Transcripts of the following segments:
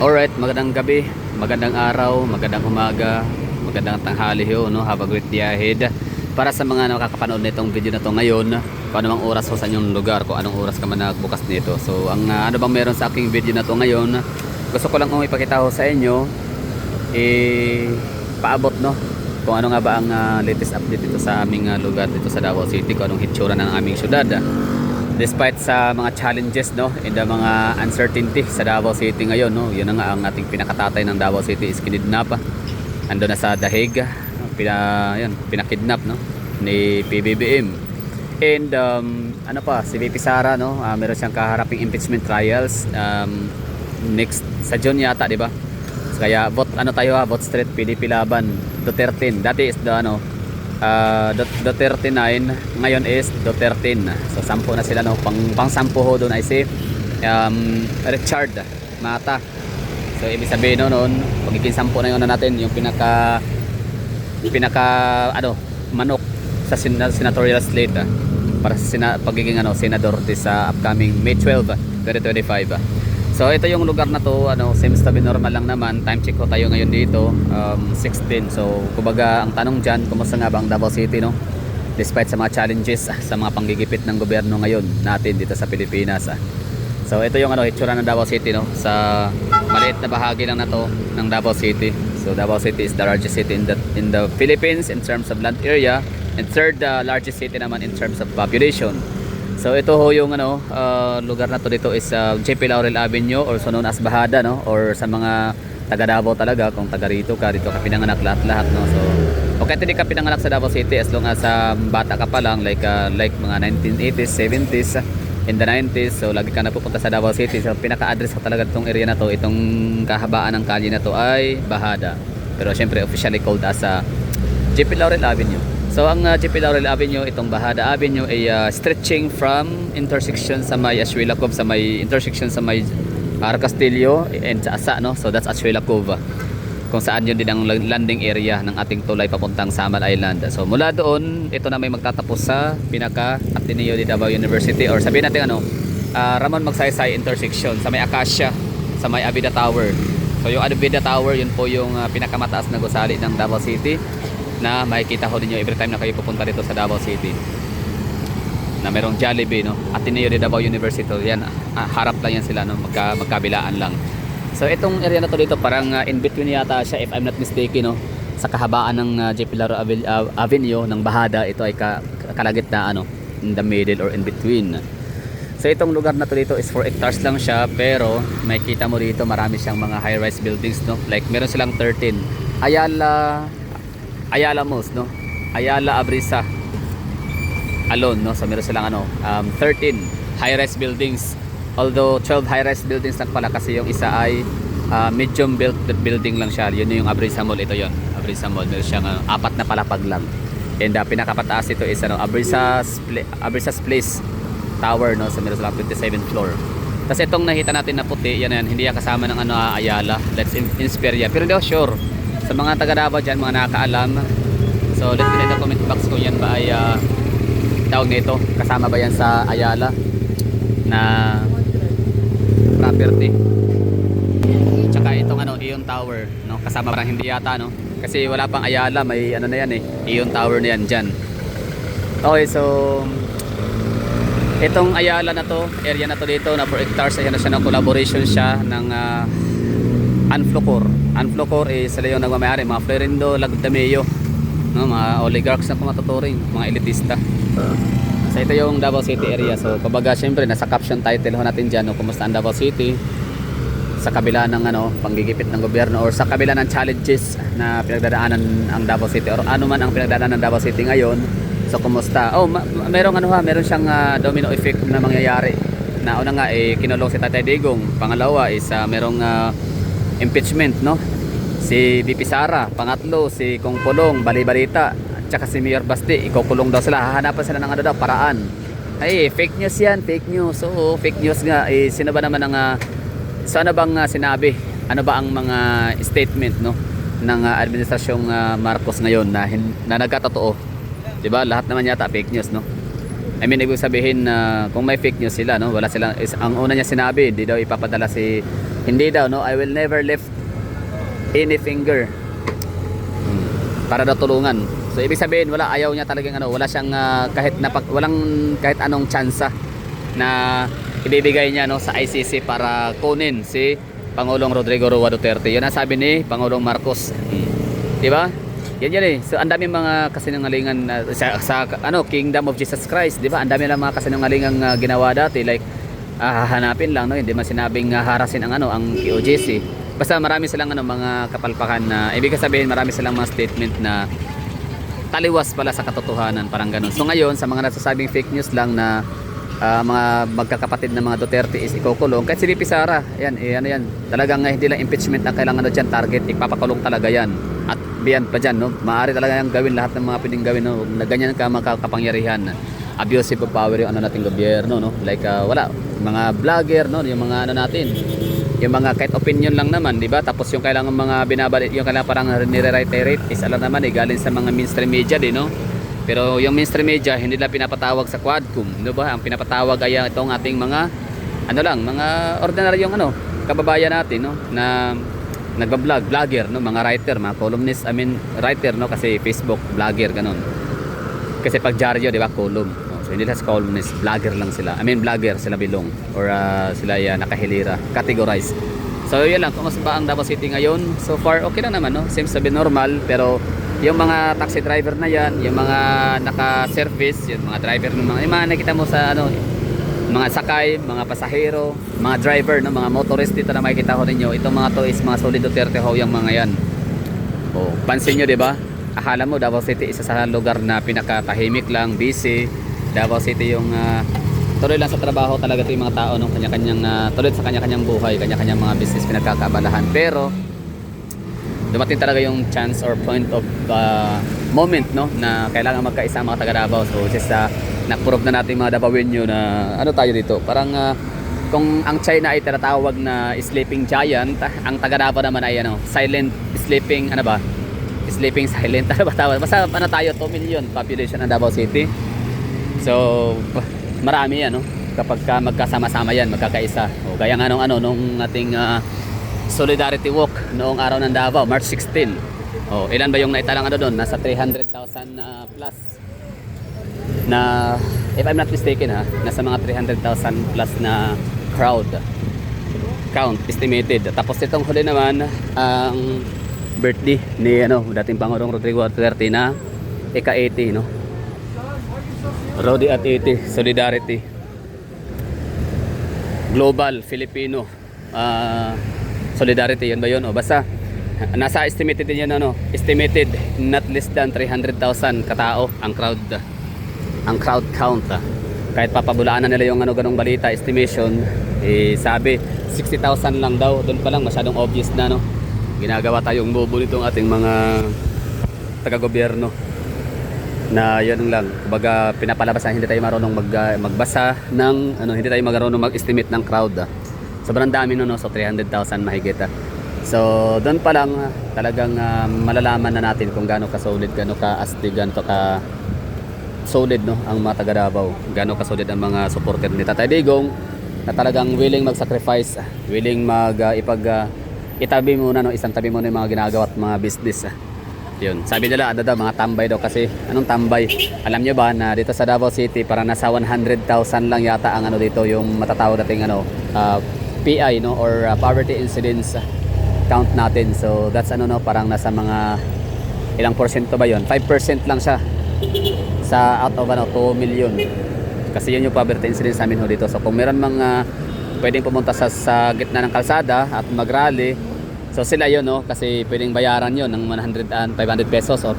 Alright, magandang gabi, magandang araw, magandang umaga, magandang tanghali ho, no? Have a great day ahead. Para sa mga nakakapanood nitong video na to ngayon, kung anong oras ho sa inyong lugar, kung anong oras ka man nagbukas nito. So, ang ano bang meron sa aking video na to ngayon, gusto ko lang ipakita ho sa inyo, paabot, no? Kung ano nga ba ang latest update dito sa aming lugar dito sa Davao City, kung anong hitsura ng aming syudad. Despite sa mga challenges, no, and the mga uncertainty sa Davao City ngayon, no, yun na nga ang ating pinakatatay ng Davao City is kinidnap. Ando na sa Dahig, pinakidnap, no, ni PBBM. And ano pa, si VP Sara, no, meron siyang kaharaping impeachment trials next sa June yata, di ba? Kaya vote vote straight PDP laban Duterte. Dati is the Duterte 9, ngayon is Duterte 13. So 10 na sila, no. Pang 10 ho doon ay si Richard Mata. So ibig sabihin noon, pagiging 10 na yun na natin, yung pinaka manok sa senatorial slate para sa pagiging senador sa upcoming May 12, 2025. So ito yung lugar na to, seems to be normal lang naman. Time check ko tayo ngayon dito, 16. So kumbaga ang tanong dyan, kumusta nga ba ang Davao City, no? Despite sa mga challenges, sa mga panggigipit ng gobyerno ngayon natin dito sa Pilipinas. So ito yung hitsura ng Davao City, no? Sa maliit na bahagi lang na to ng Davao City. So Davao City is the largest city in the Philippines in terms of land area, and third largest city naman in terms of population. So ito ho yung lugar na to dito is JP Laurel Avenue, or so known as Bahada, no, or sa mga taga Davao talaga, kung taga rito ka, dito ka pinanganak lahat, no. So okay, hindi ka pinanganak sa Davao City as long as bata ka pa lang, like mga 1980s, 70s, in the 90s, so lagi ka napupunta sa Davao City. So pinaka-address ko talaga itong area na to, itong kahabaan ng kalye na to ay Bahada, pero syempre officially called as JP Laurel Avenue. So ang JP Laurel Avenue, itong Bahada Avenue ay stretching from intersection sa may Ashuela Cove, sa may intersection sa may Castillo and sa Asa, no. So that's Ashuela Cove, kung saan yun din ang landing area ng ating tulay papuntang Samal Island. So mula doon, ito na may magtatapos sa pinaka Ateneo de Davao University, or sabihin natin Ramon Magsaysay intersection sa may Acacia, sa may Avida Tower. So yung Avida Tower, yun po yung pinakamataas na gusali ng Davao City, na makikita ho ninyo every time na kayo pupunta dito sa Davao City, na merong Jollibee, no, Ateneo de Davao University. Yan, harap lang yan sila, no, magkabilaan lang. So itong area na to dito, parang in between yata siya, if I'm not mistaken, no, sa kahabaan ng JP Laurel Avenue ng Bahada. Ito ay kalagitnaan, in the middle or in between. So itong lugar na to dito is 4 hectares lang siya, pero makikita mo dito marami siyang mga high-rise buildings, no. Like meron silang 13 Ayala Malls, no, Ayala Abrisa alone, no. So meron silang 13 high-rise buildings, although 12 high-rise buildings lang pala, kasi yung isa ay medium built building lang siya. Yun yung Abrisa Mall. Ito yon, Abrisa Mall. Meron siyang 4 na palapag lang, and pinakapataas ito is Abrisa's Place Tower, no. So meron silang 27th floor. Tapos itong nakita natin na puti, yan hindi yan kasama ng Ayala, that's Insperia, pero hindi ako sure. Sa mga taga Davao dyan, mga nakakaalam, so let me know in the comment box kung yan ba ay tawag nito, kasama ba yan sa Ayala na property. Tsaka itong Ion Tower, no, kasama, parang hindi yata, no, kasi wala pang Ayala, may na yan Ion Tower na yan dyan. Okay, so itong Ayala na to, area na to dito na 4 hectares, ayan na siya ng collaboration siya ng Anflocor is sila yung nagmamayari, mga Florindo, Lagdameo, no, mga oligarchs na kung matuturing, mga elitista. So ito yung Davao City area. So kumbaga syempre nasa caption title ho natin dyan, no, kumusta ang Davao City sa kabila ng panggigipit ng gobyerno, or sa kabila ng challenges na pinagdadaanan ang Davao City, or ano man ang pinagdadaanan ng Davao City ngayon. So kumusta? Merong meron siyang domino effect na mangyayari. Na una nga kinulong si Tatay Digong, pangalawa is merong impeachment, no, si VP Sara, pangatlo si Kong Pulong, bali-balita, at saka si Mayor Basti, ikukulong daw sila, hahanapan sila ng paraan. Ay, fake news yan, fake news. So fake news nga, sino ba naman sana bang sinabi, ano ba ang mga statement, no, ng administrasyong Marcos ngayon na nagkatotoo, di ba? Lahat naman yata fake news, no. I mean, ibig sabihin na kung may fake news sila, no, wala silang, ang una niya sinabi, hindi daw ipapadala si Hindi daw, no? I will never lift any finger. Para daw tulungan. So ibig sabihin wala, ayaw niya talagang ano, wala siyang walang kahit anong tsansa na ibibigay niya no sa ICC para kunin si Pangulong Rodrigo Roa Duterte. Yan ang sabi ni Pangulong Marcos. Di ba? Yan eh. So ang daming mga kasinungalingan sa ano Kingdom of Jesus Christ, di ba? Ang dami lang mga kasinungalingan ginawa dati, like hahanapin lang no, hindi man sinabing harasin ang ano ang QOJC. Basta marami silang ano mga kapalpakan na ibig sabihin marami silang mga statement na taliwas pala sa katotohanan, parang ganun. So ngayon sa mga nagsasabing fake news lang na mga magkakapatid na mga Duterte is ikukulong, kahit si VP Sara yan, ano yan, talagang hindi lang impeachment ang kailangan dyan, target, ipapakulong talaga yan. At beyond pa dyan, no? Maaari talaga yung gawin lahat ng mga pwedeng gawin, no? Na ganyan ka makakapangyarihan, abusive of power yung ano nating gobyerno, no? Like wala, mga vlogger, no? Yung mga ano natin, yung mga kahit opinion lang naman, di ba? Tapos yung kailangan mga binabalik, yung kailangan parang nire-reiterate is alam naman galing sa mga mainstream media din, no? Pero yung mainstream media hindi nila pinapatawag sa Quadcom, di ba? Ang pinapatawag ay itong ating mga ano lang, mga ordinaryong ano, kababayan natin, no? Na nagba-vlog, vlogger, no? Mga writer, mga columnist, writer, no? Kasi Facebook, vlogger, ganun. Kasi pag dyaryo, di ba? Column. So hindi sila columnist, vlogger lang sila. Vlogger sila bilong or sila nakahilira, categorized. So yun lang, kumusta ba ang Davao City ngayon? So far okay lang naman, no? Seems to be normal, pero yung mga taxi driver na yan, yung mga naka-service, yung mga driver ng yung mga nakita mo sa ano, mga sakay, mga pasahero, mga driver, no? Mga motorist dito na makikita ko ninyo. Itong mga to is mga solid Duterte ho yung mga yan. Oh, pansin nyo, di ba? Akala mo Davao City isa sa lugar na pinakatahimik lang, busy. Davao City yung tuloy lang sa trabaho talaga ito yung mga tao, no? Kanya-kanyang tuloy sa kanya-kanyang buhay, kanya-kanyang mga business pinagkakaabalahan. Pero dumating talaga yung chance or point of moment, no, na kailangan magkaisa ang mga taga Davao. So just na-prove na natin mga Davaoenyo na ano tayo dito. Parang kung ang China ay tinatawag na sleeping giant, ang taga Davao naman ay ano, silent sleeping, ano ba? Sleeping silent, ano ba tawag? Basta ano tayo, 2 million population ng Davao City. So marami yan, no? Kapag magkasama-sama yan, magkakaisa. O gaya nga nung ating Solidarity Walk noong araw ng Davao, March 16. Oh, ilan ba yung naitalang ano doon? Nasa 300,000 plus. Na if I'm not mistaken nasa mga 300,000 plus na crowd count estimated. Tapos itong huli naman ang birthday ni dating Pangulong Rodrigo Duterte na ika-80, no? Rodi at 80, Solidarity. Global Filipino Solidarity, yun ba yun? O basta nasa estimated din yan, estimated not less than 300,000 katao ang crowd count. Kahit papabulaan na nila yung ganong balita, estimation, sabi 60,000 lang daw. Doon pa lang masyadong obvious na, no? Ginagawa tayong bobo nitong ating mga taga-gobyerno na yun lang, kumbaga pinapalabas na hindi tayo marunong magbasa ng hindi tayo marunong mag-estimate ng crowd. Sobrang dami no, so 300,000 mahigit. So doon pa lang talagang malalaman na natin kung gaano ka-solid, gaano ka-astig, gaano ka solid, no, ang mga taga Davao, gaano ka-solid ang mga supporter ni Tatay Digong na talagang willing mag-sacrifice, willing itabi muna, no, isang tabi muna yung mga ginagawa at mga business. Yun, sabi nila mga tambay daw. Kasi anong tambay? Alam nyo ba na dito sa Davao City parang nasa 100,000 lang yata ang dito yung matatawag nating PI, no, or poverty incidence count natin. So that's parang nasa mga ilang porsyento ba yon? 5% lang siya sa out of 2 million. Kasi yun yung poverty incidence namin dito. So kung meron mga pwedeng pumunta sa gitna ng kalsada at mag-rally, so sila yun, no, kasi pwedeng bayaran yun ng 100 and 500 pesos o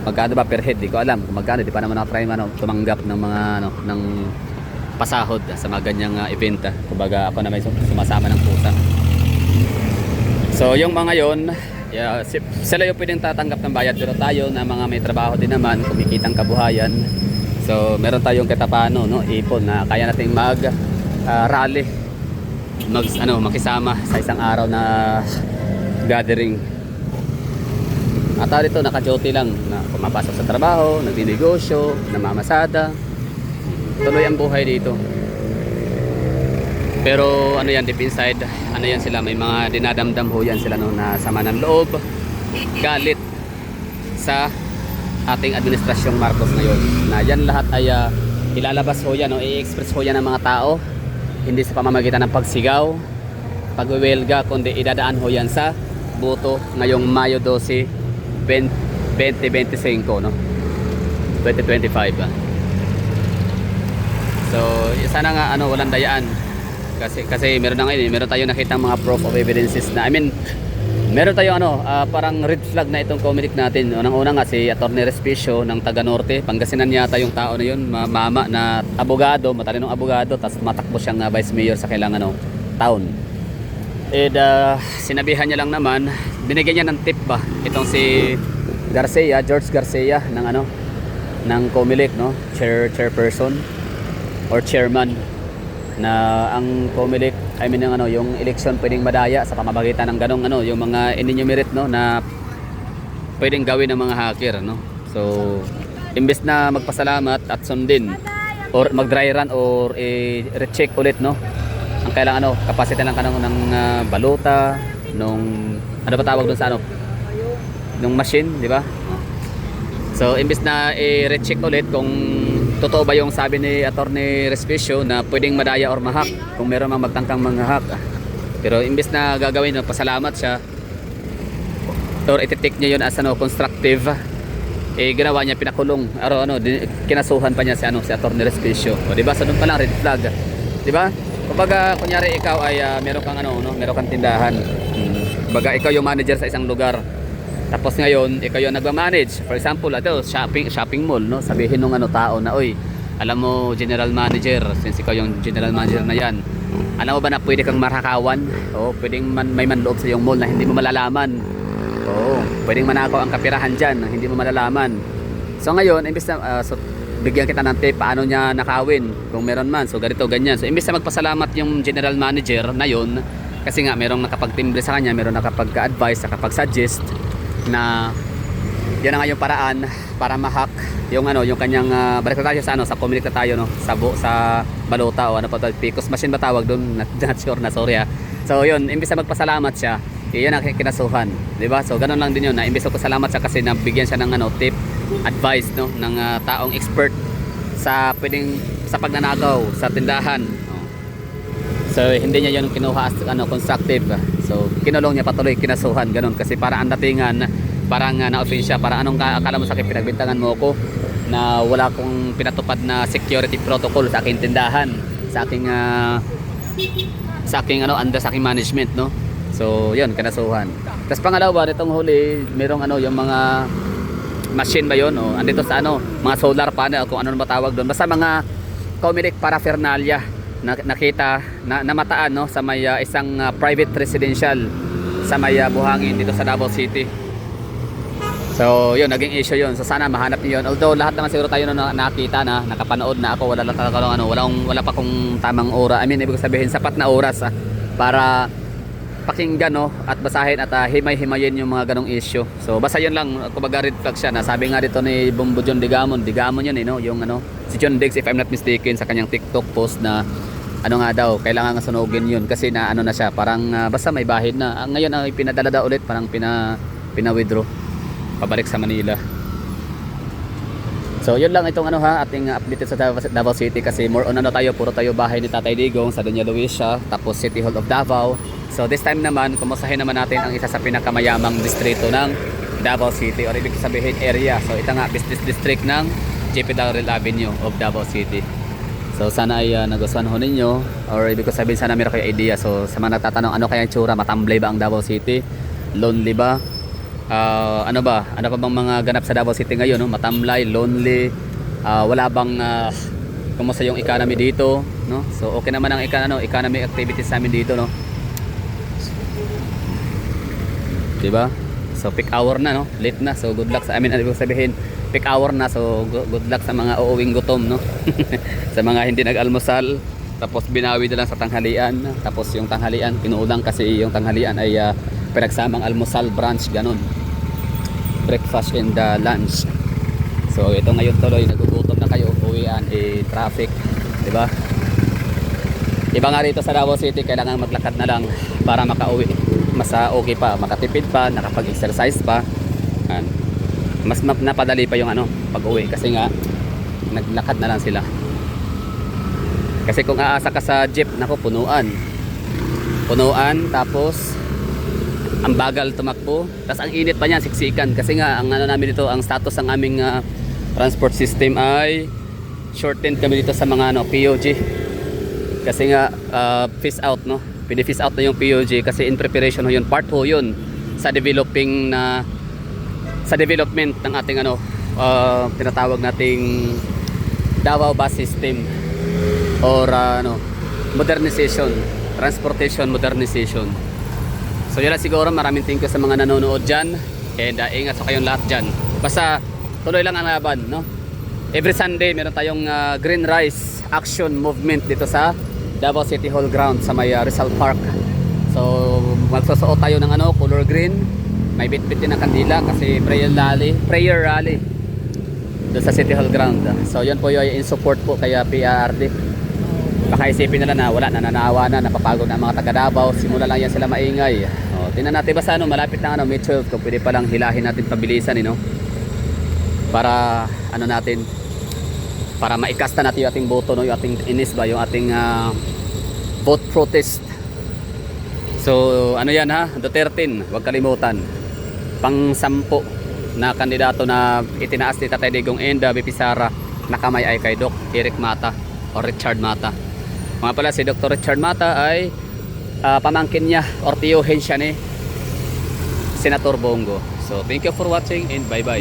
magkano ba per head, di ko alam kung magkano, di pa naman ako try tumanggap ng mga ng pasahod sa mga ganyang event. Kumbaga ako na may sumasama ng pusa. So yung mga yon, sila yung pwedeng tatanggap ng bayad, pero tayo na mga may trabaho din naman, kumikitang kabuhayan, so meron tayong katapano, no, ipon na kaya nating mag rally, makisama sa isang araw na gathering. At dito naka-duty lang na pumapasok sa trabaho, nagdinegosyo, namamasada, tuloy ang buhay dito. Pero ano yan, deep inside, ano yan sila, may mga dinadamdam ho yan sila no, na sama ng loob, galit sa ating administrasyong Marcos ngayon. Na yan lahat ay ilalabas ho yan, no, i-express ho yan ng mga tao, hindi sa pamamagitan ng pagsigaw, pagwewelga, kundi idadaan ho yan sa boto ngayong Mayo 12, 2025, no? 2025. So, sana nga ano, walang dayaan. Kasi meron na ngayon, meron tayong nakita mga proof of evidences na, I mean, meron tayong ano, parang red flag na itong Comelec natin. Unang-una nga si Atty. Respicio ng Taga Norte, Pangasinan yata yung tao na yun, mama na abogado, matalinong abogado, tapos matakbo siyang vice mayor sa kailangan ano, town. And sinabihan niya lang naman, binigyan niya ng tip ba itong si Garcia, George Garcia ng ano, ng Comelec, no, chairperson or chairman, na ang Comelec, I mean yung ano, yung election pwedeng madaya sa pamamagitan ng ganong ano, yung mga enumerate, no, na pwedeng gawin ng mga hacker, no. So imbes na magpasalamat at sundin or mag-dry run or i-recheck ulit, no, ang kailangan ano, capacity lang kanang ng baluta nung ano ba tawag doon sa ano, nung machine, di ba? So imbes na i-recheck ulit kung totoo ba yung sabi ni Atty. Respicio na pwedeng madaya or mahak kung meron mang magtangkang manghahak. Pero imbes na gagawin, no, pasalamat siya or iti-take niya yun as ano, constructive, ginawa niya, pinakulong ano, kinasuhan pa niya si ano, si Atty. Respicio. O di ba, so doon pa lang red flag, di ba? Kumbaga kunyari ikaw ay meron kang ano, no, meron kang tindahan. Kumbaga ikaw yung manager sa isang lugar. Tapos ngayon, ikaw yung nagma-manage. For example, ito, shopping mall, no? Sabihin nung ano tao na, oy, alam mo, general manager, since ikaw yung general manager na yan, alam mo ba na pwede kang marakawan? O, pwedeng may manloob sa yung mall na hindi mo malalaman. Oo, pwedeng manakaw ang kapirahan dyan na hindi mo malalaman. So ngayon, imbes na, so, bigyan kita ng tip, paano niya nakawin, kung meron man. So ganito, ganyan. So imbes na magpasalamat yung general manager na yun, kasi nga merong nakapagtimbre sa kanya, merong nakapag-advise, nakapag-suggest, na yan na nga yung paraan para ma-hack yung ano, yung kanyang balik na tayo sa ano, sa Comelec na tayo, no, sa balota o ano pa tawag, Picos machine ba tawag doon, not sure na, sorry. So yun, imbis na magpasalamat siya, yun ang kinasuhan, di ba? So ganun lang din yun, na imbis na magpasalamat siya kasi nabigyan siya ng ano, tip, advice, no, ng taong expert sa pwedeng sa pagnanakaw sa tindahan. So hindi niya yun kinuha as ano, constructive. So kinulong niya, patuloy kinasuhan, ganun, kasi para ang datingan parang na-offend siya, para anong akala mo sa akin, pinagbintangan mo ako na wala akong pinatupad na security protocol sa aking tindahan, sa aking ano, under sa aking management, no. So yun, kinasuhan. Tapos pangalawa, nitong huli, merong ano, yung mga machine ba yun, o andito sa ano, mga solar panel, kung ano na matawag doon, basta mga Comelec paraphernalia na nakita na namataan, no, sa may isang private residential sa may Buhangin dito sa Davao City. So yun, naging issue yun. So sana mahanap niyo yun, although lahat naman siguro tayo na nakita na, nakapanood na ako, wala lang talaga ano, wala pa kung tamang oras, I mean ibig sabihin sapat na oras para pakinggan, no, at basahin at himay-himayin yung mga ganong issue. So basta yun lang, kumbaga red flag siya, na sabi nga dito ni Bombo John Digamon yun, no, yung ano, si John Diggs, if I'm not mistaken, sa kanyang TikTok post na ano nga daw, kailangan nga sunugin yun kasi na ano na siya, parang basta may bahid na. Ngayon ay pinadala daw ulit, parang pina-withdraw pabalik sa Manila. So yun lang itong ano ating update sa Davao City, kasi more on ano tayo, puro tayo bahay ni Tatay Digong sa Doña Luisa, tapos City Hall of Davao. So this time naman, kumustahin naman natin ang isa sa pinakamayamang distrito ng Davao City, or ibig sabihin area. So ito nga, business district ng JP Darrell Avenue of Davao City. So sana ay nagustuhan ho ninyo, or ibig ko sabihin sana meron kayo idea. So sa mga nagtatanong ano kaya yung tsura, matamblay ba ang Davao City, lonely ba, ano ba, ano pa bang mga ganap sa Davao City ngayon, no? Matamlay, lonely, wala bang kumusta yung economy dito, no? So okay naman ang economy activities sa amin dito, no? Diba? So peak hour na, no? Late na, so good luck sa amin, ano ibig sabihin, peak hour na, so good luck sa mga uuwing gutom, no? Sa mga hindi nag-almusal, tapos binawi na lang sa tanghalian, tapos yung tanghalian kinuulang kasi yung tanghalian ay pinagsamang almusal, brunch, ganun, breakfast and lunch. So ito ngayon tuloy, nagugutom na kayo, uwian, traffic, di ba? Iba nga rito sa Davao City, kailangan maglakad na lang para makauwi. Mas okay pa, makatipid pa, nakapag-exercise pa. Yan. Mas napadali pa yung pag-uwi kasi nga naglakad na lang sila. Kasi kung aasa ka sa jeep, nako punuan. Punuan, tapos ang bagal tumakbo, tapos ang init pa niyan, siksikan. Kasi nga ang namin dito, ang status ng aming transport system ay shortened kami dito sa mga POG. Kasi nga phase out, no, pini-phase out na yung POG kasi in preparation ho yun, part ho yun sa developing na sa development ng ating tinatawag nating Davao Bus System or modernization, transportation modernization. So yun lang siguro, maraming thank you sa mga nanonood dyan, and ingat sa kayong lahat dyan. Basta tuloy lang ang laban, no? Every Sunday meron tayong Green Rise Action Movement dito sa Davao City Hall ground sa may Rizal Park. So magsusuot tayo ng color green, may bitbit din ng kandila kasi prayer rally doon sa City Hall ground. So yun po yung in support po kaya PRD. Baka isipin nila na wala, nananawa na, napapagod na ang mga taga Davao, simula lang yan sila maingay. Tingnan natin ba sa malapit na May 12, kung pwede palang hilahin natin pabilisan, para natin, para maikasta natin yung ating boto, no, yung ating inis ba, yung ating vote protest. So yan ha, Duterte, huwag kalimutan, pang 10 na kandidato na itinaas ni Tatay Digong and BP Sara, nakamay ay kay Doc Eric Mata o Richard Mata. Mga pala, si Dr. Richard Mata ay pamangkin niya or tiyuhin siya ni Senator Bongo. So thank you for watching and bye bye.